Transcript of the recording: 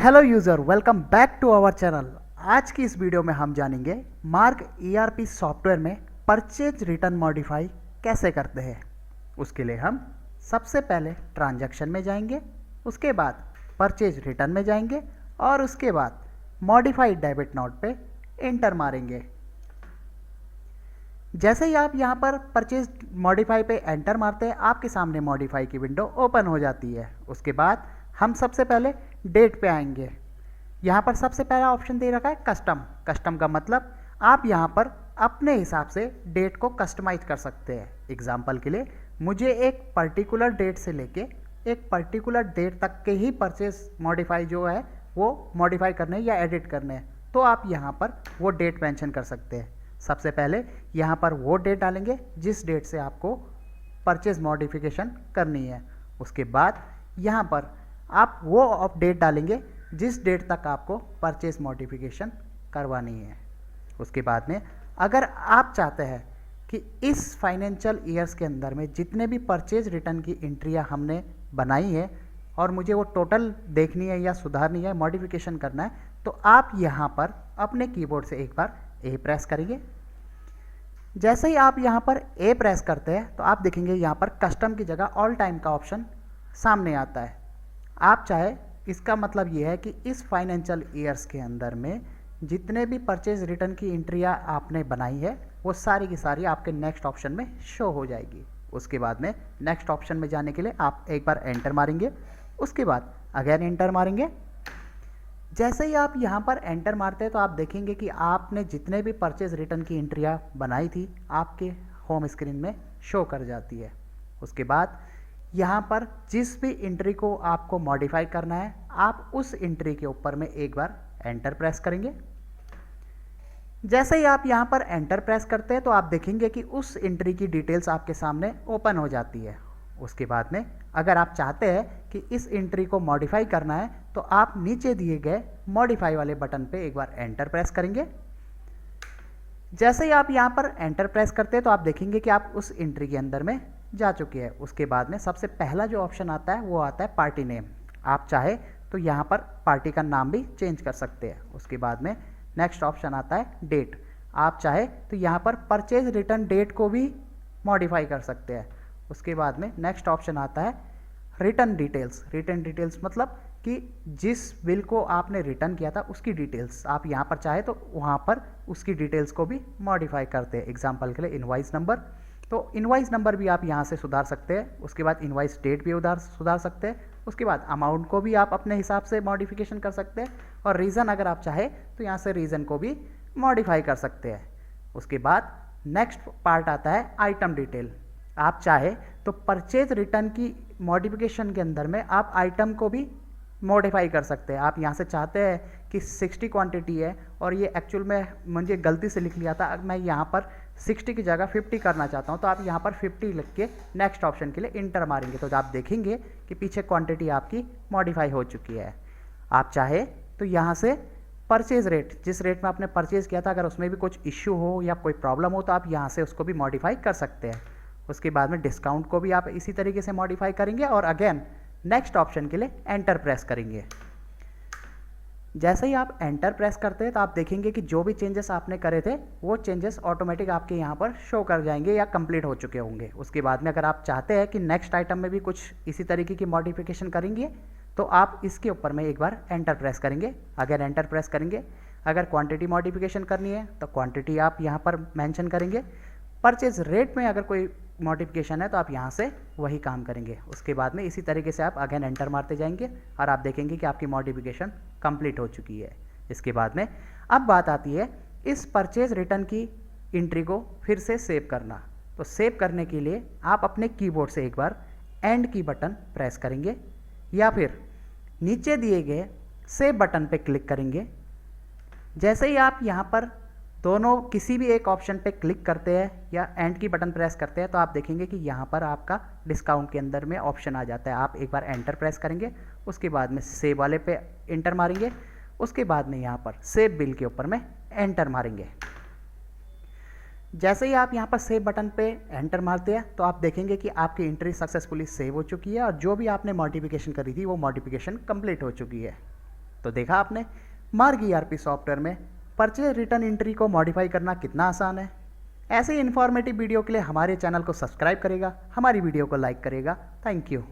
Hello user, welcome back to our channel. आज की इस वीडियो में हम जानेंगे मार्क ईआरपी सॉफ्टवेयर में परचेज रिटर्न मॉडिफाई कैसे करते हैं। उसके लिए हम सबसे पहले ट्रांजैक्शन में जाएंगे, उसके बाद परचेज रिटर्न में जाएंगे और उसके बाद मॉडिफाइड डेबिट नोट पे एंटर मारेंगे। जैसे ही आप यहाँ पर परचेज मॉडिफाई पे एंटर मारते हैं, आपके सामने मॉडिफाई की विंडो ओपन हो जाती है। उसके बाद हम सबसे पहले डेट पे आएंगे। यहाँ पर सबसे पहला ऑप्शन दे रखा है कस्टम। कस्टम का मतलब आप यहाँ पर अपने हिसाब से डेट को कस्टमाइज कर सकते हैं। एग्जाम्पल के लिए मुझे एक पर्टिकुलर डेट से लेके एक पर्टिकुलर डेट तक के ही परचेज मॉडिफाई जो है वो मॉडिफाई करने या एडिट करने हैं, तो आप यहाँ पर वो डेट मेंशन कर सकते हैं। सबसे पहले यहाँ पर वो डेट डालेंगे जिस डेट से आपको परचेज मॉडिफिकेशन करनी है। उसके बाद यहाँ पर आप वो डेट डालेंगे जिस डेट तक आपको परचेज मॉडिफिकेशन करवानी है। उसके बाद में अगर आप चाहते हैं कि इस फाइनेंशियल ईयर्स के अंदर में जितने भी परचेज रिटर्न की एंट्रियाँ हमने बनाई है और मुझे वो टोटल देखनी है या सुधारनी है, मॉडिफिकेशन करना है, तो आप यहाँ पर अपने कीबोर्ड से एक बार ए प्रेस करेंगे। जैसे ही आप यहाँ पर ए प्रेस करते हैं तो आप देखेंगे यहाँ पर कस्टम की जगह ऑल टाइम का ऑप्शन सामने आता है। आप चाहे, इसका मतलब ये है कि इस फाइनेंशियल ईयर्स के अंदर में जितने भी परचेज रिटर्न की एंट्रियाँ आपने बनाई है वो सारी की सारी आपके नेक्स्ट ऑप्शन में शो हो जाएगी। उसके बाद में नेक्स्ट ऑप्शन में जाने के लिए आप एक बार एंटर मारेंगे, उसके बाद अगेन एंटर मारेंगे। जैसे ही आप यहाँ पर एंटर मारते हैं तो आप देखेंगे कि आपने जितने भी परचेज रिटर्न की एंट्रियाँ बनाई थी आपके होम स्क्रीन में शो कर जाती है। उसके बाद यहाँ पर जिस भी एंट्री को आपको मॉडिफाई करना है, आप उस एंट्री के ऊपर में एक बार एंटर प्रेस करेंगे। जैसे ही आप यहाँ पर एंटर प्रेस करते हैं तो आप देखेंगे कि उस एंट्री की डिटेल्स आपके सामने ओपन हो जाती है। उसके बाद में अगर आप चाहते हैं कि इस एंट्री को मॉडिफाई करना है तो आप नीचे दिए गए मॉडिफाई वाले बटन पे एक बार एंटर प्रेस करेंगे। जैसे ही आप यहाँ पर एंटर प्रेस करते हैं तो आप देखेंगे कि आप उस एंट्री के अंदर में जा चुके हैं। उसके बाद में सबसे पहला जो ऑप्शन आता है वो आता है पार्टी नेम। आप चाहे तो यहाँ पर पार्टी का नाम भी चेंज कर सकते हैं। उसके बाद में नेक्स्ट ऑप्शन आता है डेट। आप चाहे तो यहाँ पर परचेज रिटर्न डेट को भी मॉडिफाई कर सकते हैं। उसके बाद में नेक्स्ट ऑप्शन आता है रिटर्न डिटेल्स। रिटर्न डिटेल्स मतलब कि जिस बिल को आपने रिटर्न किया था उसकी डिटेल्स आप यहाँ पर चाहे तो वहाँ पर उसकी डिटेल्स को भी मॉडिफाई करते हैं। एग्जांपल के लिए इनवॉइस नंबर, तो इनवॉइस नंबर भी आप यहाँ से सुधार सकते हैं। उसके बाद इनवॉइस डेट भी सुधार सकते हैं। उसके बाद अमाउंट को भी आप अपने हिसाब से मॉडिफिकेशन कर सकते हैं और रीज़न अगर आप चाहे तो यहाँ से रीज़न को भी मॉडिफाई कर सकते हैं। उसके बाद नेक्स्ट पार्ट आता है आइटम डिटेल। आप चाहे तो परचेज रिटर्न की मॉडिफिकेशन के अंदर में आप आइटम को भी मॉडिफाई कर सकते हैं। आप यहाँ से चाहते हैं कि 60 क्वांटिटी है और ये एक्चुअल में मुझे गलती से लिख लिया था, अब मैं यहाँ पर 60 की जगह 50 करना चाहता हूँ, तो आप यहाँ पर 50 लिख के नेक्स्ट ऑप्शन के लिए इंटर मारेंगे तो आप देखेंगे कि पीछे क्वांटिटी आपकी मॉडिफाई हो चुकी है। आप चाहे तो यहाँ से परचेज रेट, जिस रेट में आपने परचेज किया था, अगर उसमें भी कुछ इश्यू हो या कोई प्रॉब्लम हो तो आप यहाँ से उसको भी मॉडिफाई कर सकते हैं। उसके बाद में डिस्काउंट को भी आप इसी तरीके से मॉडिफाई करेंगे और अगेन नेक्स्ट ऑप्शन के लिए एंटर प्रेस करेंगे। जैसे ही आप एंटर प्रेस करते हैं तो आप देखेंगे कि जो भी चेंजेस आपने करे थे वो चेंजेस ऑटोमेटिक आपके यहाँ पर शो कर जाएंगे या कंप्लीट हो चुके होंगे। उसके बाद में अगर आप चाहते हैं कि नेक्स्ट आइटम में भी कुछ इसी तरीके की मॉडिफिकेशन करेंगे तो आप इसके ऊपर में एक बार एंटर प्रेस करेंगे, अगर एंटर प्रेस करेंगे। अगर क्वांटिटी मॉडिफिकेशन करनी है तो क्वांटिटी आप यहाँ पर मेंशन करेंगे। परचेज रेट में अगर कोई मॉडिफिकेशन है तो आप यहाँ से वही काम करेंगे। उसके बाद में इसी तरीके से आप अगेन एंटर मारते जाएंगे और आप देखेंगे कि आपकी मॉडिफिकेशन कंप्लीट हो चुकी है। इसके बाद में अब बात आती है इस परचेज रिटर्न की एंट्री को फिर से सेव करना। तो सेव करने के लिए आप अपने कीबोर्ड से एक बार एंड की बटन प्रेस करेंगे या फिर नीचे दिए गए सेव बटन पे क्लिक करेंगे। जैसे ही आप यहाँ पर दोनों किसी भी एक ऑप्शन पे क्लिक करते हैं या एंड की बटन प्रेस करते हैं तो आप देखेंगे कि यहाँ पर आपका डिस्काउंट के अंदर में ऑप्शन आ जाता है। आप एक बार एंटर प्रेस करेंगे, उसके बाद में सेव वाले पे एंटर मारेंगे, उसके बाद में यहाँ पर सेव बिल के ऊपर में एंटर मारेंगे। जैसे ही आप यहाँ पर सेव बटन पे एंटर मारते हैं तो आप देखेंगे कि आपकी एंट्री सक्सेसफुली सेव हो चुकी है और जो भी आपने मॉडिफिकेशन करी थी वो मॉडिफिकेशन कंप्लीट हो चुकी है। तो देखा आपने मार्ग ईआरपी सॉफ्टवेयर में परचेज रिटर्न एंट्री को मॉडिफाई करना कितना आसान है। ऐसे ही इन्फॉर्मेटिव वीडियो के लिए हमारे चैनल को सब्सक्राइब करेगा, हमारी वीडियो को लाइक करेगा। Thank you.